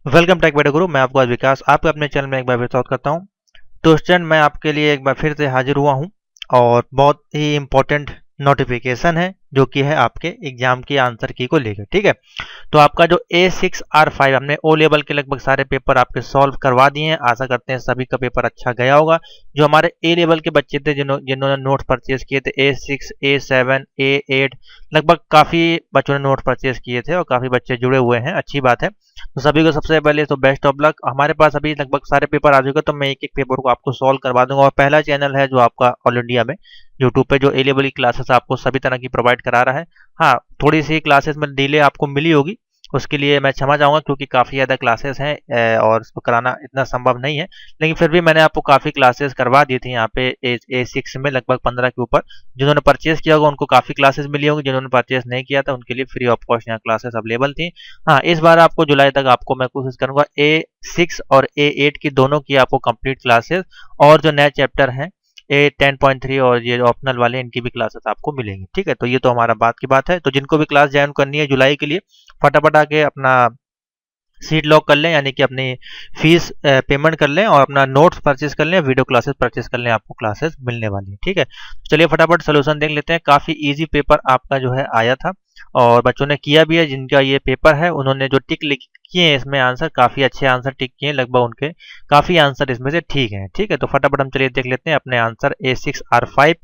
Welcome take बेटा गुरु। मैं आपको आज विकास आपके अपने चैनल में एक बार फिर स्वागत करता हूं। तो स्टूडेंट, मैं आपके लिए एक बार फिर से हाजिर हुआ हूं और बहुत ही इम्पोर्टेंट नोटिफिकेशन है जो कि है आपके एग्जाम की आंसर की को लेकर। ठीक है, तो आपका जो A6R5 हमने ओ लेवल के लगभग सारे पेपर आपके सॉल्व करवा दिए हैं। आशा करते हैं सभी का पेपर अच्छा गया होगा। जो हमारे ए लेवल के बच्चे थे जिन्होंने नोट्स परचेज किए थे A6 A7 A8, लगभग काफ़ी बच्चों ने नोट्स परचेज किए थे और काफ़ी बच्चे जुड़े हुए हैं, अच्छी बात है। तो सभी को सबसे पहले तो बेस्ट ऑफ लक। हमारे पास अभी लगभग सारे पेपर आ चुके, तो मैं एक एक पेपर को आपको सॉल्व करवा दूंगा। और पहला चैनल है जो आपका ऑल इंडिया में यूट्यूब पे जो ए लेवल की क्लासेस आपको सभी तरह की प्रोवाइड करा रहा है। हाँ, थोड़ी सी क्लासेस में डिले आपको मिली होगी, उसके लिए मैं क्षमा चाहूँगा क्योंकि काफ़ी ज़्यादा क्लासेस हैं और इसको कराना इतना संभव नहीं है। लेकिन फिर भी मैंने आपको काफ़ी क्लासेस करवा दी थी यहाँ पे A6 में लगभग 15 के ऊपर। जिन्होंने परचेज किया होगा उनको काफ़ी क्लासेस मिली होंगी, जिन्होंने परचेज नहीं किया था उनके लिए फ्री ऑफ कॉस्ट यहाँ क्लासेस अवेलेबल थी। हाँ, इस बार आपको जुलाई तक आपको मैं कोशिश करूँगा A6 और A8 की दोनों की आपको कंप्लीट क्लासेस और जो नए चैप्टर हैं A10.3 और ये ऑप्शनल वाले इनकी भी क्लासेस आपको मिलेंगी। ठीक है, तो ये तो हमारा बात की बात है। तो जिनको भी क्लास ज्वाइन करनी है जुलाई के लिए, फटाफट आके अपना सीट लॉक कर लें, यानी कि अपनी फीस पेमेंट कर लें और अपना नोट्स परचेज कर लें, वीडियो क्लासेस परचेज कर लें, आपको क्लासेस मिलने वाली है। ठीक है, चलिए फटाफट सोल्यूशन देख लेते हैं। काफ़ी इजी पेपर आपका जो है आया था और बच्चों ने किया भी है। जिनका ये पेपर है उन्होंने जो टिक लिख किए हैं इसमें आंसर, काफ़ी अच्छे आंसर टिक किए हैं, लगभग उनके काफ़ी आंसर इसमें से ठीक हैं। ठीक है, तो फटाफट हम चलिए देख लेते हैं अपने आंसर। A6R5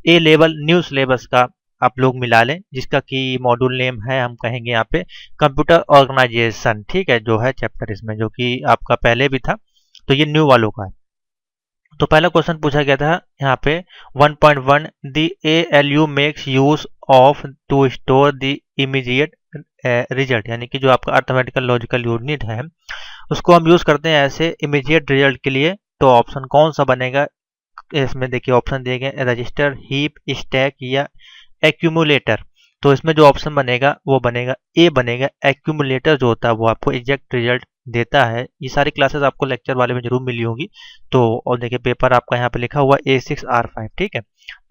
ए लेवल न्यू सिलेबस का आप लोग मिला लें, जिसका कि मॉड्यूल नेम है, हम कहेंगे यहाँ पे कंप्यूटर ऑर्गेनाइजेशन। ठीक है, जो है चैप्टर इसमें जो कि आपका पहले भी था, तो ये न्यू वालों का है। तो पहला क्वेश्चन पूछा गया था यहाँ पे 1.1 the ALU makes use of to store the immediate result, यानी कि जो आपका अर्थमेटिकल लॉजिकल यूनिट है उसको हम यूज करते हैं ऐसे इमीडिएट रिजल्ट के लिए। तो ऑप्शन कौन सा बनेगा इसमें? देखिए ऑप्शन दिए गए, रजिस्टर, हीप, स्टैक या एक्यूमुलेटर। तो इसमें जो ऑप्शन बनेगा वो बनेगा ए बनेगा। एक्यूमुलेटर जो होता है वो आपको एग्जैक्ट रिजल्ट देता है। ये सारी क्लासेस आपको लेक्चर वाले में जरूर मिली होंगी। तो और देखिए पेपर आपका यहाँ पे लिखा हुआ A6R5। ठीक है,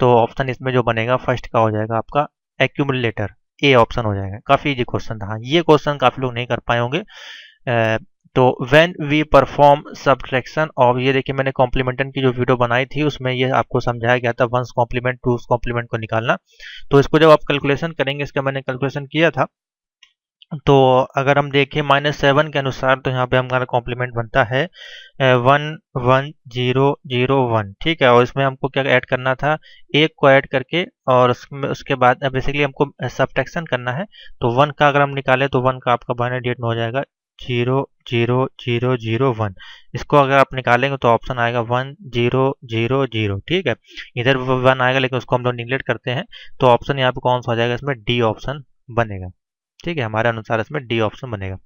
तो ऑप्शन इसमें जो बनेगा फर्स्ट का हो जाएगा आपका एक्यूमुलेटर, ए ऑप्शन हो जाएगा। काफी इजी क्वेश्चन था। हाँ, ये क्वेश्चन काफी लोग नहीं कर पाए होंगे। तो when we perform subtraction of, ये देखिए मैंने कॉम्प्लीमेंटन की जो वीडियो बनाई थी उसमें ये आपको समझाया गया था वंस कॉम्प्लीमेंट टूस कॉम्प्लीमेंट को निकालना। तो इसको जब आप कैलकुलेशन करेंगे, इसका मैंने कैलकुलेशन किया था, तो अगर हम देखें -7 के अनुसार तो यहाँ पे हमारा कॉम्प्लीमेंट बनता है 11001। ठीक है, और इसमें हमको क्या ऐड करना था, एक को ऐड करके और उसके बाद बेसिकली हमको सब्ट्रैक्शन करना है। तो 1 का अगर हम निकालें तो 1 का आपका बाइनरी डेट में हो जाएगा 00001। इसको अगर आप निकालेंगे तो ऑप्शन आएगा 1000। ठीक है, इधर 1 आएगा लेकिन उसको हम लोग निगलेक्ट करते हैं, तो ऑप्शन यहाँ पे कौन सा हो जाएगा, इसमें डी ऑप्शन बनेगा। ठीक है, हमारे अनुसार इसमें डी ऑप्शन बनेगा।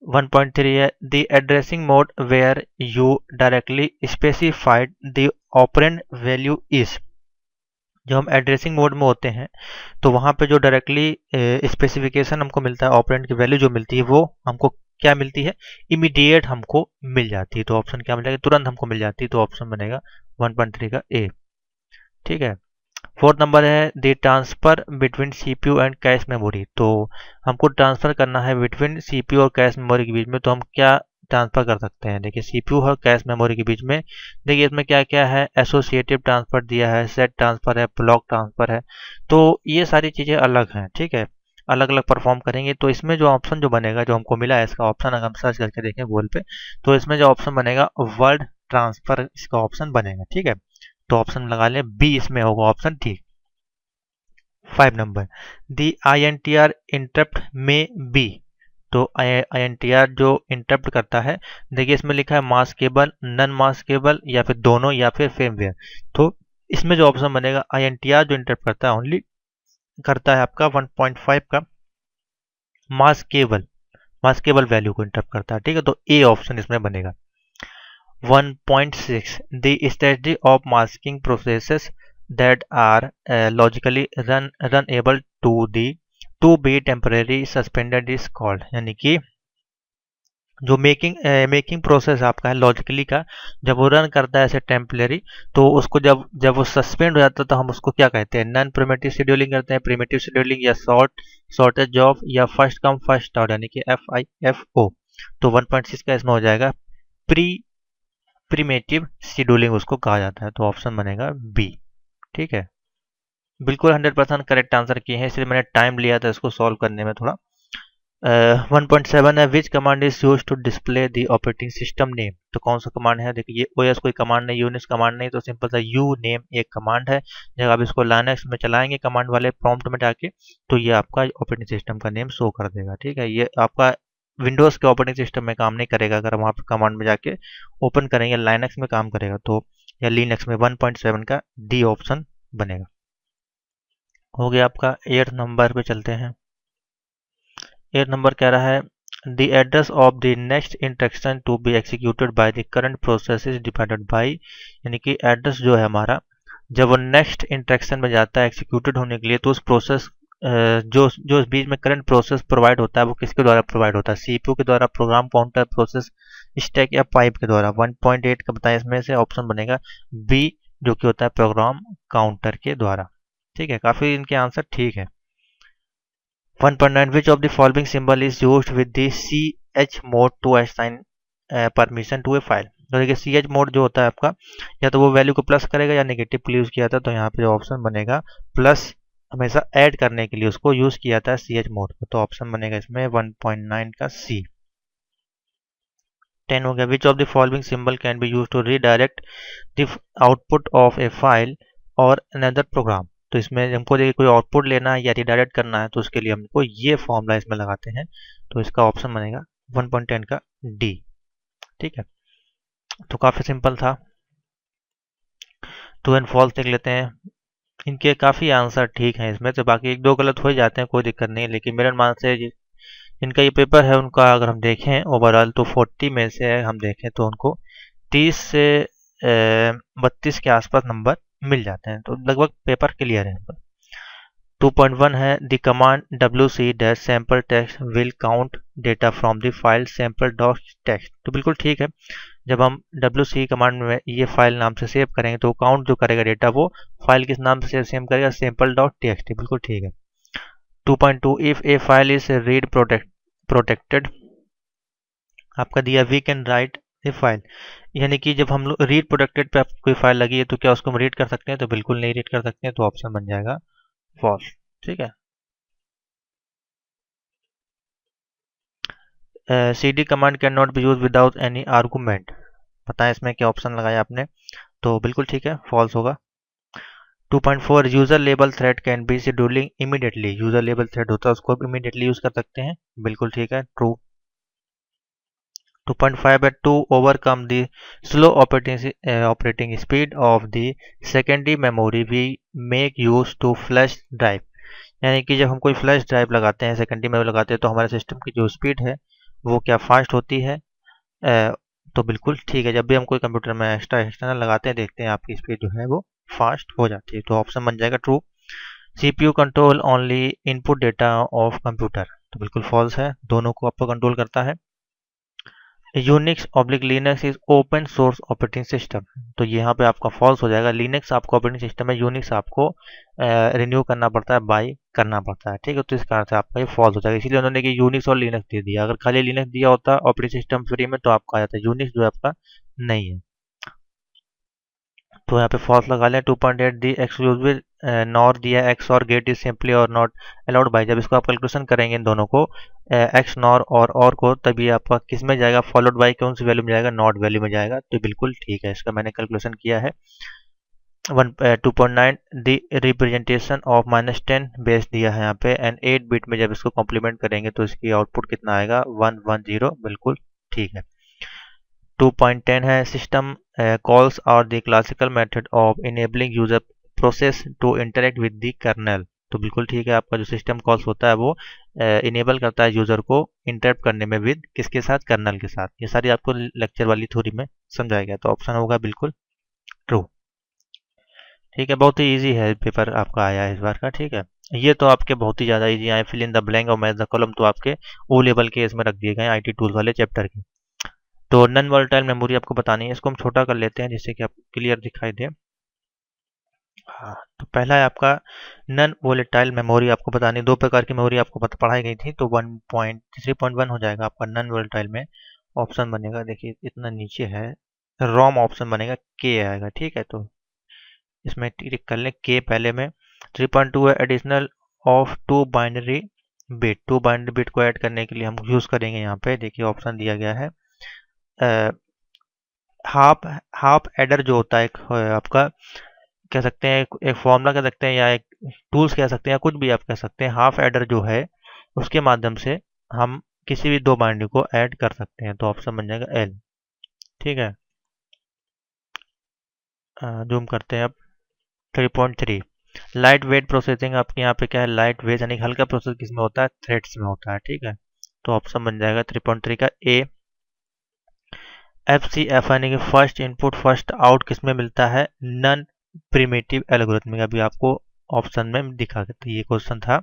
1.3 है the addressing mode where you directly specified the operand value is. जो हम एड्रेसिंग मोड में होते हैं तो वहाँ पे जो डायरेक्टली स्पेसिफिकेशन हमको मिलता है, ऑपरेंड की वैल्यू जो मिलती है वो हमको क्या मिलती है, इमीडिएट हमको मिल जाती है। तो ऑप्शन क्या मिलेगा, तुरंत हमको मिल जाती है। तो ऑप्शन बनेगा 1.3 का ए। ठीक है, फोर्थ नंबर है the transfer between CPU and cache memory. तो हमको ट्रांसफर करना है बिटवीन CPU और कैश मेमोरी के बीच में, तो हम क्या ट्रांसफर कर सकते हैं? देखिए CPU और कैश मेमोरी के बीच में, देखिए इसमें क्या क्या है, एसोसिएटिव ट्रांसफर दिया है, सेट ट्रांसफर है, ब्लॉक ट्रांसफर है। तो ये सारी चीज़ें अलग हैं। ठीक है, अलग अलग परफॉर्म करेंगे। तो इसमें जो ऑप्शन जो बनेगा, जो हमको मिला है इसका ऑप्शन, अगर हम सर्च करके देखें गूगल पे, तो इसमें जो ऑप्शन बनेगा वर्ड ट्रांसफर, इसका ऑप्शन बनेगा। ठीक है, तो ऑप्शन लगा लें बी, इसमें होगा ऑप्शन ठीक। 5 नंबर दी INTR इंटरप्ट में बी। तो INTR जो इंटरप्ट करता है, देखिए इसमें लिखा है मास्केबल, नन मास्केबल या फिर दोनों या फिर फेमवेयर। तो इसमें जो ऑप्शन बनेगा INTR जो इंटरप्ट करता है ओनली करता है आपका 1.5 का मास्केबल, मास्केबल वैल्यू को इंटरप्ट करता है। ठीक है, तो ए ऑप्शन इसमें बनेगा। 1.6 the strategy of masking processes that are logically runable to be temporarily suspended is called, यानी कि जो मेकिंग प्रोसेस आपका है लॉजिकली का, जब वो रन करता है ऐसे टेम्परेरी, तो उसको जब जब वो सस्पेंड हो जाता है तो हम उसको क्या कहते हैं, नॉन प्रिमिटिव शेड्यूलिंग करते हैं, प्रिमिटिव शेड्यूलिंग या शॉर्टेज ऑफ या फर्स्ट कम फर्स्ट आउट, यानी कि FIFO। तो 1.6 का इसमें हो जाएगा प्रीमेटिव शेड्यूलिंग उसको कहा जाता है, तो ऑप्शन बनेगा बी। ठीक है, बिल्कुल 100% करेक्ट आंसर किए हैं, इसलिए मैंने टाइम लिया था इसको सॉल्व करने में थोड़ा। 1.7 है, which command is use to display the operating system name. तो कौन सा कमांड है, देखिए ये ओएस कोई कमांड नहीं, यूनिक्स कमांड नहीं, तो सिंपल सा यू नेम एक कमांड है। जब आप इसको लाइनक्स में चलाएंगे कमांड वाले प्रॉम्प्ट में जाके, तो ये आपका ऑपरेटिंग सिस्टम का नेम शो कर देगा। ठीक है, ये आपका विंडोज़ के ऑपरेटिंग सिस्टम में काम नहीं करेगा, अगर वहाँ पे कमांड में जाके ओपन करेंगे लाइनक्स में काम करेगा, तो या लिनक्स में 1.7 का डी ऑप्शन बनेगा। हो गया आपका। 8 नंबर पे चलते हैं। 8 नंबर कह रहा है the address of the next instruction to be executed by the current process is depended by, यानी कि एड्रेस जो है हमारा, जब वो नेक्स्ट इंस्ट्रक्शन में जाता है एग्जीक्यूटेड होने के लिए, तो उस प्रोसेस जो जो इस बीच में करंट प्रोसेस प्रोवाइड होता है वो किसके द्वारा प्रोवाइड होता है, सीपीयू के द्वारा, प्रोग्राम काउंटर, प्रोसेस स्टैक या पाइप के द्वारा। 1.8 का बताएं, इसमें से ऑप्शन बनेगा बी, जो कि होता है प्रोग्राम काउंटर के द्वारा। ठीक है, काफी इनके आंसर ठीक है। 1.9 which of the following symbol is used with the ch mode to assign permission to a file। तो देखिए ch मोड जो होता है आपका, या तो वो वैल्यू को प्लस करेगा या नेगेटिव यूज किया था, तो यहाँ पे जो ऑप्शन बनेगा प्लस, हमेशा ऐड करने के लिए उसको यूज किया था ch मोड को, तो ऑप्शन बनेगा इसमें 1.9 का सी। 10 हो गया, which of the following symbol can be use to redirect the output of a file or another program. तो इसमें हमको देखिए कोई आउटपुट लेना है या रिडायरेक्ट करना है, तो उसके लिए हमको ये फॉर्मूला इसमें लगाते हैं, तो इसका ऑप्शन बनेगा 1.10 का डी। ठीक है, तो काफ़ी सिंपल था। ट्रू एंड फॉल्स देख लेते हैं। इनके काफ़ी आंसर ठीक हैं इसमें से, बाकी एक दो गलत हो जाते हैं, कोई दिक्कत नहीं है, लेकिन मेरे मान से इनका ये पेपर है उनका अगर हम देखें ओवरऑल, तो 40 में से हम देखें तो उनको 30 से 32 के आसपास नंबर मिल जाते हैं, तो लगभग पेपर क्लियर है। 2.1 है, the command wc-sample text will count data from the file sample.txt। तो बिल्कुल ठीक है, जब हम wc कमांड में ये फाइल नाम से सेव करेंगे तो काउंट जो करेगा डेटा वो फाइल किस नाम से सेव करेगा, sample.txt। बिल्कुल ठीक है। 2.2 if a file is read protected, आपका दिया we can write a file, यानी कि जब हम लोग रीड प्रोटेक्टेड पे कोई फाइल लगी है तो क्या उसको हम रीड कर सकते हैं, तो बिल्कुल नहीं रीड कर सकते हैं, तो ऑप्शन बन जाएगा फॉल्स। ठीक है। cd command can not be use without any argument, बताएं इसमें क्या ऑप्शन लगाया आपने, तो बिल्कुल ठीक है, फॉल्स होगा। 2.4 user label thread can be scheduling immediately, user label thread होता है उसको आप इमीडिएटली यूज कर सकते हैं, बिल्कुल ठीक है, ट्रू। 2.5 है, to overcome the slow operating speed of the secondary memory we make use to flash drive, यानी कि जब हम कोई फ्लैश ड्राइव लगाते हैं, सेकेंडरी मेमोरी लगाते हैं, तो हमारे सिस्टम की जो स्पीड है वो क्या फास्ट होती है, तो बिल्कुल ठीक है, जब भी हम कोई कंप्यूटर में एक्सटर्नल लगाते हैं देखते हैं आपकी स्पीड जो है वो फास्ट हो जाती है, तो ऑप्शन बन जाएगा true. CPU control only input data of computer, तो बिल्कुल फॉल्स है, दोनों को आपको कंट्रोल करता है। Unix oblique Linux is open source operating system, तो यहाँ पे आपका फॉल्स हो जाएगा, लिनक्स आपको ऑपरेटिंग सिस्टम है, यूनिक्स आपको रिन्यू करना पड़ता है, बाय करना पड़ता है। ठीक है, तो इस कारण से आपका ये फॉल्स हो जाएगा, इसलिए उन्होंने कि यूनिक्स और लिनक्स दे दिया, अगर खाली लिनक्स दिया होता ऑपरेटिंग सिस्टम फ्री में तो आपका आ जाता है, यूनिक्स जो है आपका नहीं है, तो यहाँ पे फॉल्स लगा लें। 2.8 दी एक्सक्लूसिव नॉर दिया एक्स और गेट इज सिंपली और नॉट अलाउड बाई, जब इसको आप कैलकुलेशन करेंगे इन दोनों को एक्स नॉर और को, तभी आपका किस में जाएगा, फॉलोड बाई कौन सी वैल्यू में जाएगा, नॉट वैल्यू में जाएगा, तो बिल्कुल ठीक है, इसका मैंने कैलकुलेशन किया है। 2.9 दी रिप्रेजेंटेशन ऑफ -10 बेस दिया है यहाँ पे, एंड 8 बिट में जब इसको कॉम्प्लीमेंट करेंगे तो इसकी आउटपुट कितना आएगा, 110, बिल्कुल ठीक है। 2.10 है, system calls are the classical method of enabling user process to interact with the kernel, तो बिल्कुल ठीक है, आपका जो सिस्टम कॉल्स होता है वो इनेबल करता है यूजर को इंटरेक्ट करने में विद किसके साथ, कर्नल के साथ, ये सारी आपको लेक्चर वाली थ्योरी में समझाया गया, तो ऑप्शन होगा बिल्कुल ट्रू। ठीक है, बहुत ही इजी है पेपर आपका आया है इस बार का। ठीक है, ये तो आपके बहुत ही ज़्यादा इजी आए, फिल इन द ब्लैंक और मैच द कॉलम तो आपके ओ लेवल के इसमें रख दिए गए आईटी टूल्स वाले चैप्टर के। तो नॉन वोलेटाइल मेमोरी आपको बतानी है, इसको हम छोटा कर लेते हैं जिससे कि आपको क्लियर दिखाई दे। हाँ, तो पहला है आपका नन वोलेटाइल मेमोरी। आपको बतानी, दो प्रकार की मेमोरी आपको पढ़ाई गई थी, तो 1.3.1 हो जाएगा आपका नन वोलेटाइल में। ऑप्शन बनेगा, देखिए इतना नीचे है, रोम ऑप्शन बनेगा, के आएगा। ठीक है, तो इसमें टिक कर लें के पहले में। 3.2 है additional of two binary bit. Two binary bit को ऐड करने के लिए हम यूज़ करेंगे, यहाँ पे देखिए ऑप्शन दिया गया है हाफ हाफ एडर जो होता है, एक आपका कह सकते हैं, एक फॉर्मूला कह सकते हैं, या एक टूल्स कह सकते हैं, या कुछ भी आप कह सकते हैं। हाफ एडर जो है उसके माध्यम से हम किसी भी दो बाइनरी को ऐड कर सकते हैं, तो ऑप्शन बन जाएगा एल। ठीक है, जूम करते हैं अब। 3.3 लाइट वेट प्रोसेसिंग। आपके यहाँ पे क्या है, लाइट वेट यानी हल्का प्रोसेस किस में होता है, थ्रेड्स में होता है। ठीक है, तो ऑप्शन बन जाएगा 3.3 का ए। FCF यानी कि फर्स्ट इनपुट फर्स्ट आउट किस में मिलता है, नन प्रिमिटिव एल्गोरिथम। अभी आपको ऑप्शन में दिखा, तो ये क्वेश्चन था।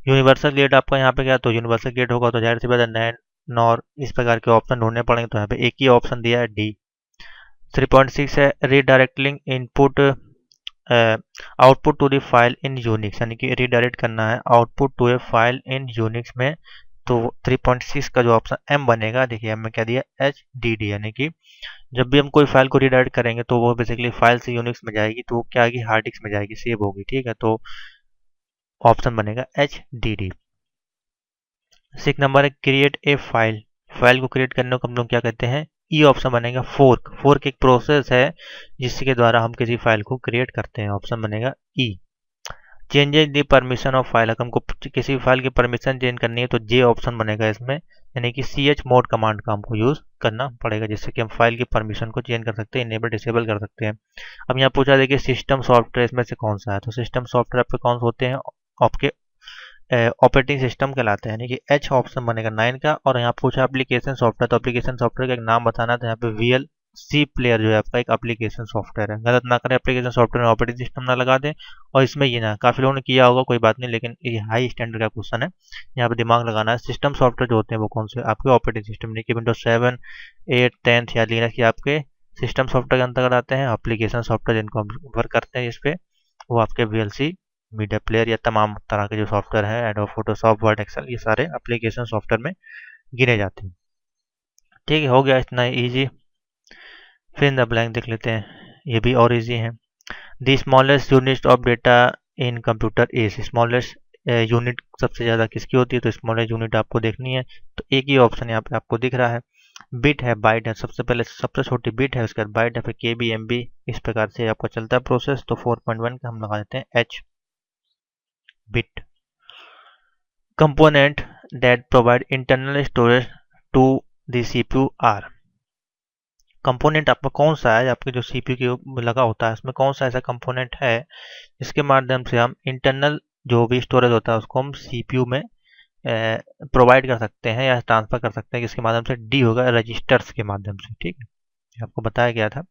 यूनिवर्सल गेट आपका यहाँ पे क्या, तो यूनिवर्सल गेट होगा तो जाहिर सी बात है नैन नॉर इस प्रकार के ऑप्शन ढूंढने पड़ेंगे, तो यहाँ पे एक ही ऑप्शन दिया है डी। 3.6 है redirecting input output to the file in Unix, यानी कि रीडायरेक्ट करना है output to a file in Unix में। तो 3.6 का जो ऑप्शन एम बनेगा, देखिए एम में क्या दिया, HDD, यानी कि जब भी हम कोई फाइल को रीडायरेक्ट करेंगे तो वो बेसिकली फाइल से यूनिक्स में जाएगी, तो वो क्या आएगी, हार्ड डिस्क में जाएगी, सेव होगी। ठीक है, तो ऑप्शन बनेगा HDD। 6 नंबर है क्रिएट ए फाइल। फाइल को क्रिएट करने को हम लोग क्या कहते हैं, ई ऑप्शन बनेगा फोर्क। फोर्क एक प्रोसेस है जिसके द्वारा हम किसी फाइल को क्रिएट करते हैं, ऑप्शन बनेगा E. Changes the permission of file, अगर हमको किसी फाइल की परमिशन चेंज करनी है तो जे ऑप्शन बनेगा इसमें, यानी कि ch मोड कमांड का हमको यूज करना पड़ेगा, जिससे कि हम फाइल की परमिशन को चेंज कर सकते हैं, इनेबल डिसेबल कर सकते हैं। अब यहाँ पूछा देखिए सिस्टम सॉफ्टवेयर इसमें से कौन सा है, तो सिस्टम सॉफ्टवेयर आपके कौन से होते हैं, आपके ऑपरेटिंग सिस्टम कहलाते हैं, यानी कि एच ऑप्शन बनेगा 9 का। और यहाँ पूछा एप्लीकेशन सॉफ्टवेयर, तो एप्लीकेशन सॉफ्टवेयर का एक नाम बताना, तो यहाँ पे VLC प्लेयर जो है आपका एक एप्लीकेशन सॉफ्टवेयर है। गलत ना करें, एप्लीकेशन सॉफ्टवेयर में ऑपरेटिंग सिस्टम ना लगा दें, और इसमें ये ना, काफ़ी लोगों ने किया होगा, कोई बात नहीं, लेकिन ये हाई स्टैंडर्ड का क्वेश्चन है, यहाँ पे दिमाग लगाना है। सिस्टम सॉफ्टवेयर जो होते हैं वो कौन से, आपके ऑपरेटिंग सिस्टम, यानी कि विंडोज 7, 8, 10 या लिनक्स के आपके सिस्टम सॉफ्टवेयर के अंतर्गत आते हैं। एप्लीकेशन सॉफ्टवेयर जिनको हम वर्क करते हैं इस पर, वो आपके VLC मीडिया प्लेयर या तमाम तरह के जो सॉफ्टवेयर है, एडोब फोटोशॉप, वर्ड, एक्सेल, ये सारे एप्लीकेशन सॉफ्टवेयर में गिने जाते हैं। ठीक है, हो गया इतना इजी। फिर इन द ब्लैंक देख लेते हैं, ये भी और इजी है। The smallest unit of data in computer is. Smallest unit सबसे ज़्यादा किसकी होती है, तो स्मॉलेस्ट यूनिट आपको देखनी है, तो एक ही ऑप्शन यहाँ पे आपको दिख रहा है, बिट है, बाइट है। सबसे पहले सबसे छोटी बिट है, उसके बाद बाइट है, फिर KB MB, इस प्रकार से आपका चलता है प्रोसेस। तो 4.1 का हम लगा देते हैं H bit. Component that provide internal storage to the CPU are। Component आपका कौन सा है, आपके जो CPU के लगा होता है उसमें कौन सा ऐसा कंपोनेंट है जिसके माध्यम से हम इंटरनल जो भी स्टोरेज होता है उसको हम CPU में प्रोवाइड कर सकते हैं या ट्रांसफर कर सकते हैं, जिसके माध्यम से डी होगा रजिस्टर्स के माध्यम से। ठीक है, आपको बताया गया था।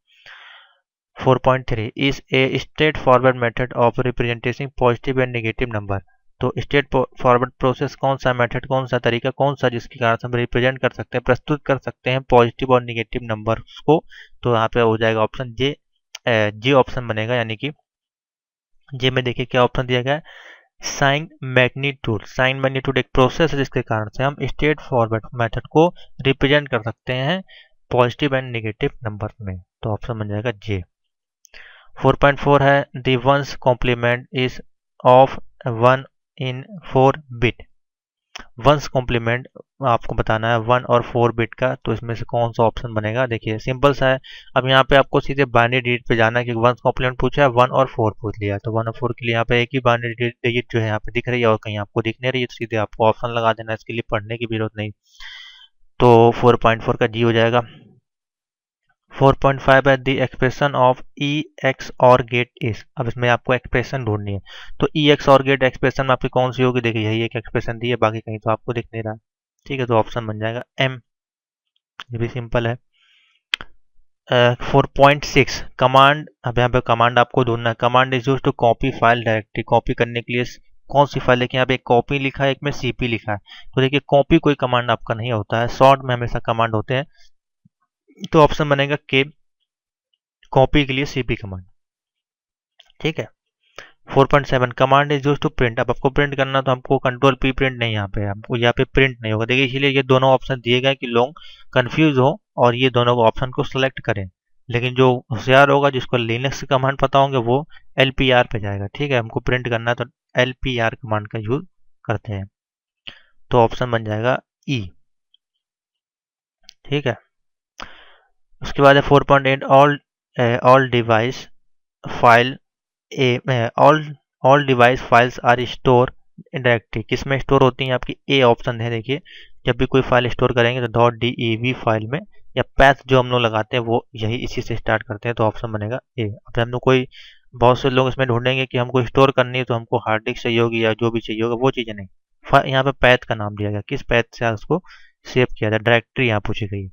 4.3 is a straight forward method of representation positive and negative number. तो स्ट्रेट फॉरवर्ड प्रोसेस कौन सा मेथड, कौन सा तरीका, कौन सा जिसके कारण हम रिप्रेजेंट कर सकते हैं, प्रस्तुत कर सकते हैं पॉजिटिव और नेगेटिव नंबर्स को, तो यहाँ पे हो जाएगा ऑप्शन जे। जे ऑप्शन बनेगा, यानी कि जे में देखिए क्या ऑप्शन दिया गया है, साइन मैग्नीट्यूड। साइन मैग्नीट्यूड एक प्रोसेस है जिसके कारण से हम स्ट्रेट फॉरवर्ड मेथड को रिप्रेजेंट कर सकते हैं पॉजिटिव एंड नेगेटिव नंबर में, तो ऑप्शन बन जाएगा जे। 4.4 है the one's complement is of 1 in 4 bit. One's complement आपको बताना है 1 और 4 बिट का, तो इसमें से कौन सा ऑप्शन बनेगा, देखिए सिंपल सा है। अब यहाँ पे आपको सीधे बाइनरी डिजिट पे जाना है, क्योंकि वंस कॉम्प्लीमेंट पूछा है, 1 और 4 पूछ लिया, तो 1 और 4 के लिए यहाँ पे एक ही बाइनरी डिजिट जो है यहाँ पे दिख रही है और कहीं आपको दिख नहीं रही है, तो सीधे आपको ऑप्शन लगा देना, इसके लिए पढ़ने की भी जरूरत नहीं। तो 4.4 का जी हो जाएगा। 4.5 है दी एक्सप्रेशन ऑफ EX और गेट इज। अब इसमें आपको एक्सप्रेशन ढूंढनी है, तो EX और गेट एक्सप्रेशन में आपकी कौन सी होगी, देखिए यही एक एक्सप्रेशन दी है, बाकी कहीं तो आपको दिख नहीं रहा। ठीक है, तो ऑप्शन बन जाएगा M, ये भी सिंपल है। 4.6 कमांड। अब यहाँ पे कमांड आपको ढूंढना है, command is use to copy file directly. Copy करने के लिए कौन सी फाइल, देखिए यहाँ पे एक कॉपी लिखा है, एक में CP लिखा है, तो देखिए कॉपी कोई कमांड आपका नहीं होता है, शॉर्ट में हमेशा कमांड होते हैं, तो ऑप्शन बनेगा के, कॉपी के लिए CP कमांड। ठीक है, 4.7 command is use to print. अब आपको प्रिंट करना तो हमको कंट्रोल पी प्रिंट नहीं, यहाँ पे हमको यहाँ पे प्रिंट नहीं होगा। देखिए इसीलिए ये दोनों ऑप्शन दिए गए कि लोग कंफ्यूज हो और ये दोनों ऑप्शन को सिलेक्ट करें। लेकिन जो होशियार होगा, जिसको लिनक्स कमांड पता होंगे, वो LPR पे जाएगा। ठीक है, हमको प्रिंट करना है तो LPR कमांड का यूज करते हैं, तो ऑप्शन बन जाएगा ई। ठीक है, उसके बाद है 4.8 all device file all device files are store directory. किस में स्टोर होती हैं आपकी? ए ऑप्शन है। देखिए जब भी कोई फाइल स्टोर करेंगे तो .dev फाइल में, या पैथ जो हम लोग लगाते हैं वो यही इसी से स्टार्ट करते हैं, तो ऑप्शन बनेगा ए। अब हम लोग कोई, बहुत से लोग इसमें ढूंढेंगे कि हमको स्टोर करनी है तो हमको हार्ड डिस्क चाहिए होगी या जो भी चाहिए होगा, वो चीज़ें नहीं। यहाँ पे पैथ का नाम दिया गया, किस पैथ से उसको सेव किया जाए, डायरेक्टरी यहाँ पूछी गई,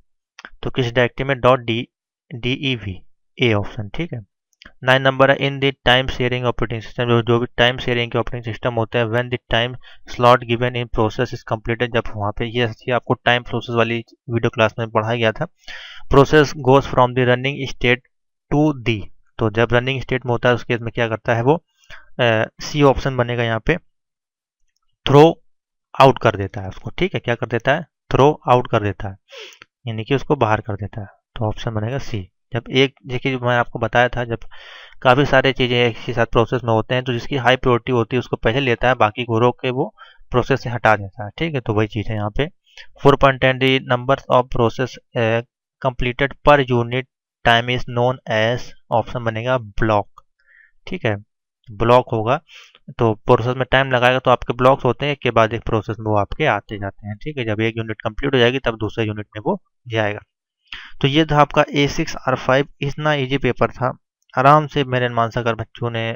तो किस डायरेक्टरी में .dev, ए ऑप्शन। ठीक है, 9 नंबर है in the time sharing operating system. जो भी टाइम शेयरिंग के ऑपरेटिंग सिस्टम होते हैं, when the time slot given in process is completed. जब वहाँ पे ये आपको टाइम प्रोसेस वाली वीडियो क्लास में पढ़ाया गया था। Process goes from the running state to the, तो जब रनिंग स्टेट में होता है उसके में क्या करता है वो, सी ऑप्शन बनेगा यहाँ पे, थ्रो आउट कर देता है उसको। ठीक है, क्या कर देता है? थ्रो आउट कर देता है, यानी कि उसको बाहर कर देता है, तो ऑप्शन बनेगा सी। जब एक, देखिए जो मैं आपको बताया था, जब काफ़ी सारे चीज़ें एक ही साथ प्रोसेस में होते हैं तो जिसकी हाई प्रायोरिटी होती है उसको पहले लेता है, बाकी को रोक के वो प्रोसेस से हटा देता है। ठीक है, तो वही चीज़ है यहाँ पे। 4.10 the number of process completed per unit time is known as, option बनेगा ब्लॉक। ठीक है, ब्लॉक होगा तो प्रोसेस में टाइम लगाएगा तो आपके ब्लॉक्स होते हैं, एक के बाद एक प्रोसेस में वो आपके आते जाते हैं। ठीक है, जब एक यूनिट कंप्लीट हो जाएगी तब दूसरे यूनिट में वो जाएगा। तो ये था आपका A6R5। इतना इजी पेपर था, आराम से मेरे अनुमान से अगर बच्चों ने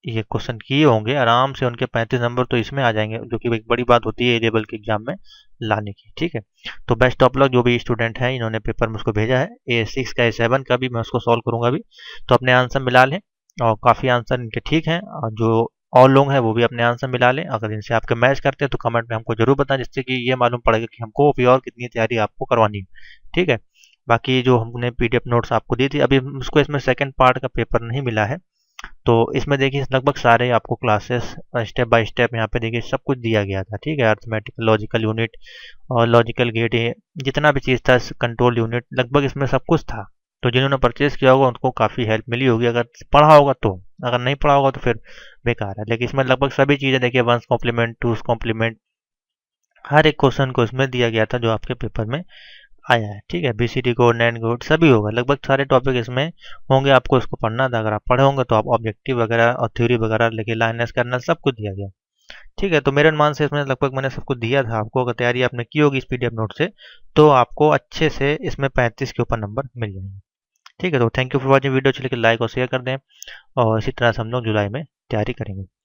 ये क्वेश्चन किए होंगे, आराम से उनके 35 नंबर तो इसमें आ जाएंगे, जो कि एक बड़ी बात होती है ए लेवल के एग्जाम में लाने की। ठीक है, तो बेस्ट ऑफ लक जो भी स्टूडेंट हैं, इन्होंने पेपर में उसको भेजा है। A6 का A7 का भी मैं उसको सॉल्व करूंगा अभी, तो अपने आंसर मिला लें, और काफ़ी आंसर इनके ठीक हैं, और जो और लोग हैं वो भी अपने आंसर मिला लें। अगर इनसे आपके मैच करते हैं तो कमेंट में हमको जरूर बताएं, जिससे कि ये मालूम पड़ेगा कि हमको भी और कितनी तैयारी आपको करवानी है। ठीक है, बाकी जो हमने PDF नोट्स आपको दी थी, अभी उसको इसमें सेकंड पार्ट का पेपर नहीं मिला है, तो इसमें देखिए लगभग सारे आपको क्लासेस स्टेप बाय स्टेप यहाँ पे देखिए सब कुछ दिया गया था। ठीक है, अर्थमेटिक, लॉजिकल यूनिट और लॉजिकल गेट, जितना भी चीज़ था, कंट्रोल यूनिट, लगभग इसमें सब कुछ था। तो जिन्होंने परचेज किया होगा उनको काफ़ी हेल्प मिली होगी, अगर पढ़ा होगा तो। अगर नहीं पढ़ा होगा तो फिर बेकार है। लेकिन इसमें लगभग सभी चीज़ें देखिए, वंस कॉम्प्लीमेंट, टूस कॉम्प्लीमेंट, हर एक क्वेश्चन को इसमें दिया गया था जो आपके पेपर में आया है। ठीक है, BCD कोड, नैन कोड सभी होगा, लगभग सारे टॉपिक इसमें होंगे। आपको इसको पढ़ना था, अगर आप पढ़े होंगे तो आप ऑब्जेक्टिव वगैरह और थ्योरी वगैरह लेके लाइनस करना सब कुछ दिया गया। ठीक है, तो मेरे अनुमान से इसमें लगभग मैंने सब कुछ दिया था आपको। अगर तैयारी आपने की होगी इस PDF नोट से, तो आपको अच्छे से इसमें 35 के ऊपर नंबर मिल जाएंगे। ठीक है, तो thank you for watching video. चलिए लाइक और शेयर कर दें, और इसी तरह से हम लोग जुलाई में तैयारी करेंगे।